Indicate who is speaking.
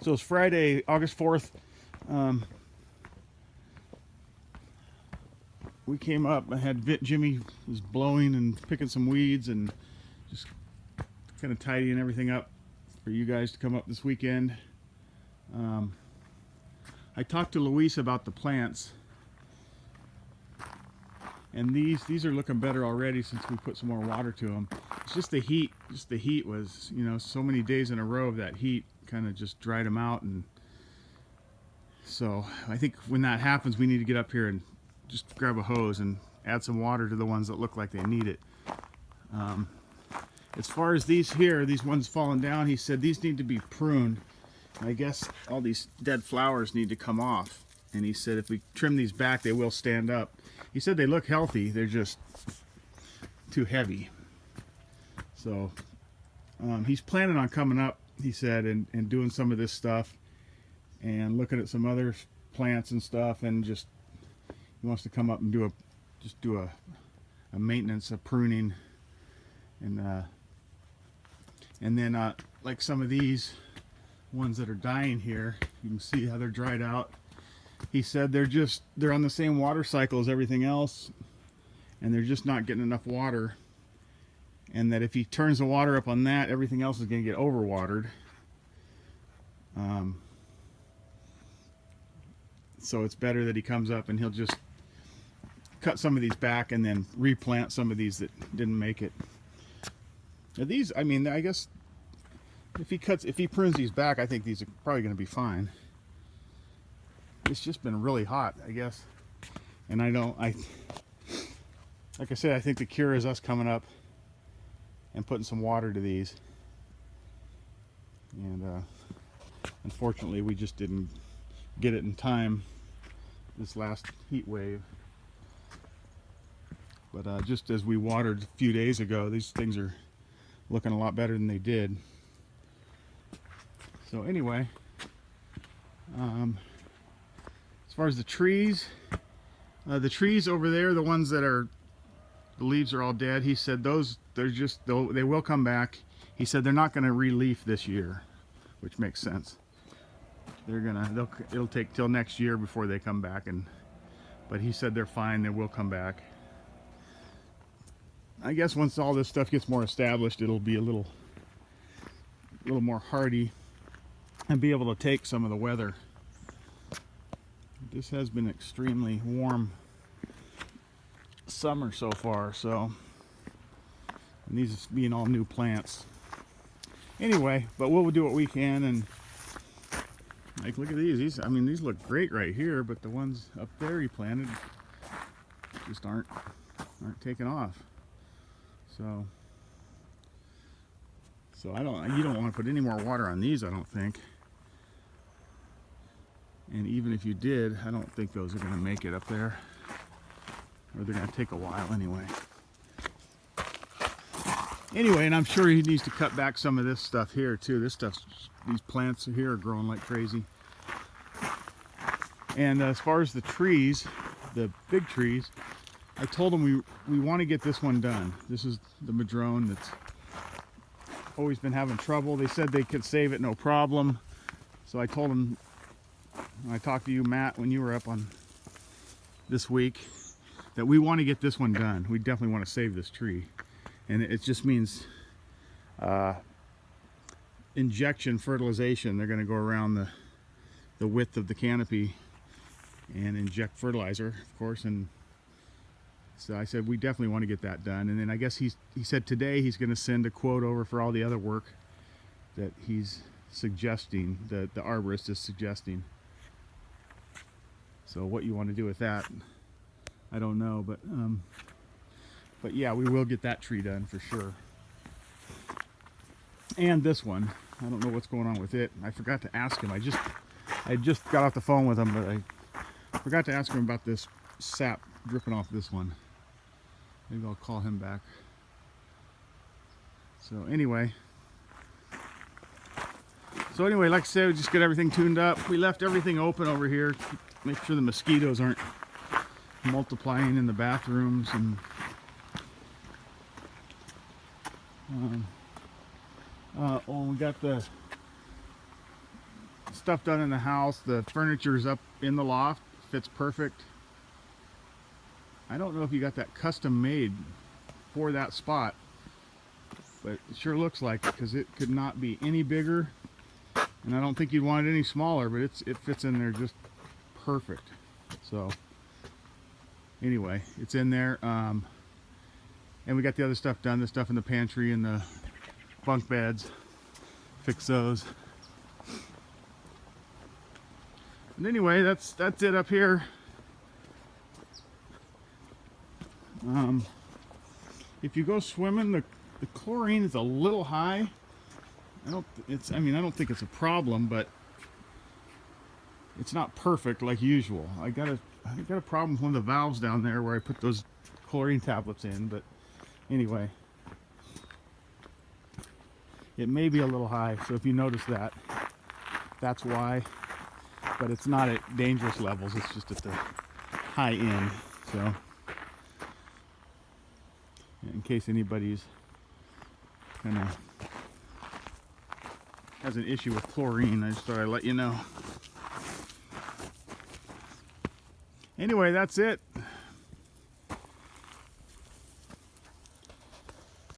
Speaker 1: So it's Friday, August 4th. We came up. I had Jimmy was blowing and picking some weeds and just kind of tidying everything up for you guys to come up this weekend. I talked to Luis about the plants, and these are looking better already since we put some more water to them. It's just the heat. Just the heat was, you know, so many days in a row of that heat kind of just dried them out, and so I think when that happens, we need to get up here and just grab a hose and add some water to the ones that look like they need it. As far as these here, these ones falling down, he said these need to be pruned. I guess all these dead flowers need to come off. And he said if we trim these back, they will stand up. He said they look healthy, they're just too heavy. So he's planning on coming up, he said, and doing some of this stuff and looking at some other plants and stuff, and just he wants to come up and do a maintenance, a pruning, and then like some of these ones that are dying here, you can see how they're dried out. He said they're on the same water cycle as everything else, and they're just not getting enough water, and that if he turns the water up on that, everything else is going to get overwatered. So it's better that he comes up and he'll just cut some of these back and then replant some of these that didn't make it. Now these, I mean, I guess if he prunes these back, I think these are probably going to be fine. It's just been really hot, I guess. And like I said, I think the cure is us coming up and putting some water to these. And unfortunately, we just didn't get it in time this last heat wave. But just as we watered a few days ago, these things are looking a lot better than they did. So anyway, as far as the trees over there, the ones that are, the leaves are all dead, he said they will come back. He said they're not going to re-leaf this year, which makes sense. It'll take till next year before they come back, but he said they're fine, they will come back. I guess once all this stuff gets more established, it'll be a little more hardy and be able to take some of the weather. This has been extremely warm summer so far, so, and these being all new plants. Anyway, but we'll do what we can, and like, look at these. I mean, these look great right here, but the ones up there he planted just aren't taking off. So you don't want to put any more water on these, I don't think. And even if you did, I don't think those are going to make it up there, or they're going to take a while anyway. Anyway, and I'm sure he needs to cut back some of this stuff here too. These plants here are growing like crazy. And as far as the trees, the big trees, I told him we want to get this one done. This is the madrone that's always been having trouble. They said they could save it no problem. So I told him, I talked to you, Matt, when you were up on this week, that we want to get this one done. We definitely want to save this tree. And it just means injection fertilization. They're going to go around the width of the canopy and inject fertilizer, of course. And so I said we definitely want to get that done. And then I guess he said today he's going to send a quote over for all the other work that he's suggesting, the arborist is suggesting. So what you want to do with that, I don't know, but yeah, we will get that tree done for sure. And this one, I don't know what's going on with it. I forgot to ask him. I just got off the phone with him, but I forgot to ask him about this sap dripping off this one. Maybe I'll call him back. So anyway, like I said, we just get everything tuned up. We left everything open over here, make sure the mosquitoes aren't multiplying in the bathrooms, and we got stuff done in the house. The furniture's up in the loft, fits perfect. I don't know if you got that custom made for that spot, but it sure looks like it, because it could not be any bigger, and I don't think you'd want it any smaller, but it fits in there just perfect. So anyway, it's in there, and we got the other stuff done, the stuff in the pantry and the bunk beds, fix those. And anyway, that's it up here. If you go swimming, the chlorine is a little high. I don't think it's a problem, but it's not perfect like usual. I got a problem with one of the valves down there where I put those chlorine tablets in, but anyway, it may be a little high, so if you notice that, that's why. But it's not at dangerous levels, it's just at the high end. So in case anybody's kind of has an issue with chlorine, I just thought I'd let you know. Anyway, that's it.